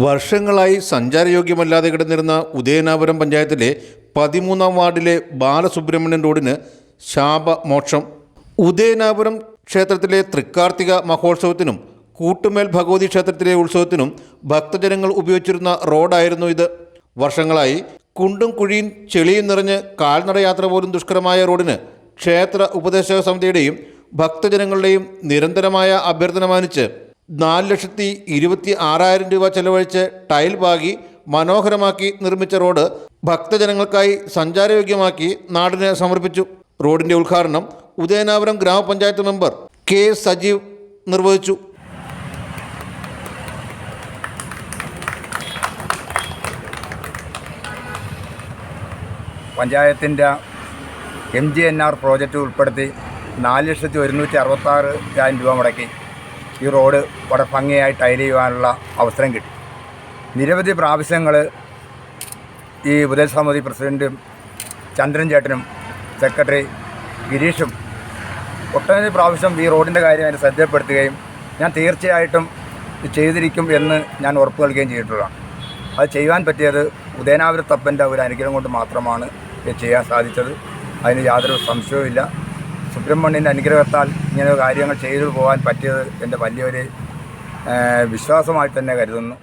വർഷങ്ങളായി സഞ്ചാരയോഗ്യമല്ലാതെ കിടന്നിരുന്ന ഉദയനാപുരം പഞ്ചായത്തിലെ 13-ാം വാർഡിലെ ബാലസുബ്രഹ്മണ്യൻ റോഡിന് ശാപമോക്ഷം. ഉദയനാപുരം ക്ഷേത്രത്തിലെ തൃക്കാർത്തിക മഹോത്സവത്തിനും കൂട്ടുമേൽ ഭഗവതി ക്ഷേത്രത്തിലെ ഉത്സവത്തിനും ഭക്തജനങ്ങൾ ഉപയോഗിച്ചിരുന്ന റോഡായിരുന്നു ഇത്. വർഷങ്ങളായി കുണ്ടും കുഴിയും ചെളിയും നിറഞ്ഞ് കാൽനടയാത്ര പോലും ദുഷ്കരമായ റോഡിന് ക്ഷേത്ര ഉപദേശക സമിതിയുടെയും ഭക്തജനങ്ങളുടെയും നിരന്തരമായ അഭ്യർത്ഥന മാനിച്ച് 4,26,000 രൂപ ചെലവഴിച്ച് ടൈൽ പാകി മനോഹരമാക്കി നിർമ്മിച്ച റോഡ് ഭക്തജനങ്ങൾക്കായി സഞ്ചാരയോഗ്യമാക്കി നാടിന് സമർപ്പിച്ചു. റോഡിൻ്റെ ഉദ്ഘാടനം ഉദയനാപുരം ഗ്രാമപഞ്ചായത്ത് മെമ്പർ കെ സജീവ് നിർവഹിച്ചു. പഞ്ചായത്തിൻ്റെ MGNR പ്രോജക്റ്റ് ഉൾപ്പെടുത്തി 4,166,000 രൂപ മുടക്കി ഈ റോഡ് വളരെ ഭംഗിയായി ടൈൽ ചെയ്യുവാനുള്ള അവസരം കിട്ടി. നിരവധി പ്രാവശ്യങ്ങൾ ഈ ഉപദേശ സമിതി പ്രസിഡൻറ്റും ചന്ദ്രൻ ചേട്ടനും സെക്രട്ടറി ഗിരീഷും ഒട്ടനവധി പ്രാവശ്യം ഈ റോഡിൻ്റെ കാര്യം അതിന് ശ്രദ്ധപ്പെടുത്തുകയും ഞാൻ തീർച്ചയായിട്ടും ചെയ്തിരിക്കും എന്ന് ഞാൻ ഉറപ്പ് നൽകുകയും ചെയ്തിട്ടുള്ളതാണ്. അത് ചെയ്യാൻ പറ്റിയത് ഉദയനാപുരത്തപ്പൻ്റെ ഒരു അനുഗ്രഹം കൊണ്ട് മാത്രമാണ് ഇത് ചെയ്യാൻ സാധിച്ചത്. അതിന് യാതൊരു സംശയവുമില്ല. സുബ്രഹ്മണ്യൻ്റെ അനുഗ്രഹത്താൽ ഇങ്ങനെ കാര്യങ്ങൾ ചെയ്തു പോകാൻ പറ്റിയത് എൻ്റെ വലിയൊരു വിശ്വാസമായിട്ട് തന്നെ കരുതുന്നു.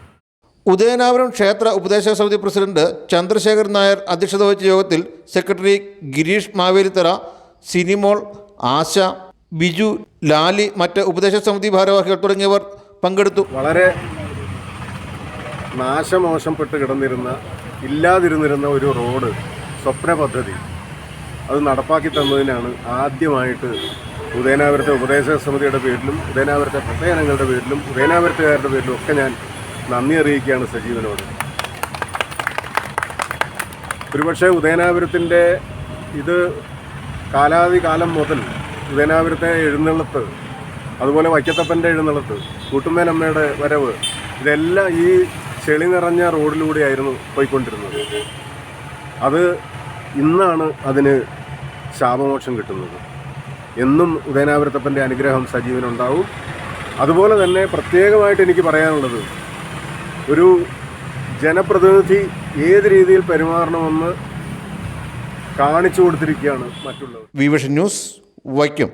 ഉദയനാപുരം ക്ഷേത്ര ഉപദേശക സമിതി പ്രസിഡന്റ് ചന്ദ്രശേഖരൻ നായർ അധ്യക്ഷത വഹിച്ച യോഗത്തിൽ സെക്രട്ടറി ഗിരീഷ് മാവേലിത്തറ, സിനിമോൾ, ആശ, ബിജു, ലാലി, മറ്റ് ഉപദേശക സമിതി ഭാരവാഹികൾ തുടങ്ങിയവർ പങ്കെടുത്തു. വളരെ നാശമോശപ്പെട്ട് ഇല്ലാതിരുന്നിരുന്ന ഒരു റോഡ് സ്വപ്ന പദ്ധതി അത് നടപ്പാക്കി തന്നതിനാണ് ആദ്യമായിട്ട് ഉദയനാപുരത്തെ ഉപദേശക സമിതിയുടെ പേരിലും ഉദയനാപുരത്തെ ഭക്തജനങ്ങളുടെ പേരിലും ഉദയനാപുരത്തുകാരുടെ പേരിലും ഒക്കെ ഞാൻ നന്ദി അറിയിക്കുകയാണ് സജീവനോട്. ഒരുപക്ഷെ ഉദയനാപുരത്തിൻ്റെ ഇത് കാലാതികാലം മുതൽ ഉദയനാപുരത്തെ എഴുന്നള്ളത്ത്, അതുപോലെ വൈക്കത്തപ്പൻ്റെ എഴുന്നള്ളത്ത്, കൂട്ടുമേലമ്മയുടെ വരവ്, ഇതെല്ലാം ഈ ചെളി നിറഞ്ഞ റോഡിലൂടെയായിരുന്നു പോയിക്കൊണ്ടിരുന്നത്. അത് ഇന്നാണ് അതിന് ശാപമോക്ഷം കിട്ടുന്നത്. എന്നും ഉദയനാപുരത്തപ്പൻ്റെ അനുഗ്രഹം സജീവനുണ്ടാവും. അതുപോലെ തന്നെ പ്രത്യേകമായിട്ട് എനിക്ക് പറയാനുള്ളത്, ഒരു ജനപ്രതിനിധി ഏത് രീതിയിൽ പെരുമാറണമെന്ന് കാണിച്ചു കൊടുത്തിരിക്കുകയാണ് മറ്റുള്ളവർ. Vision news, Vaikom.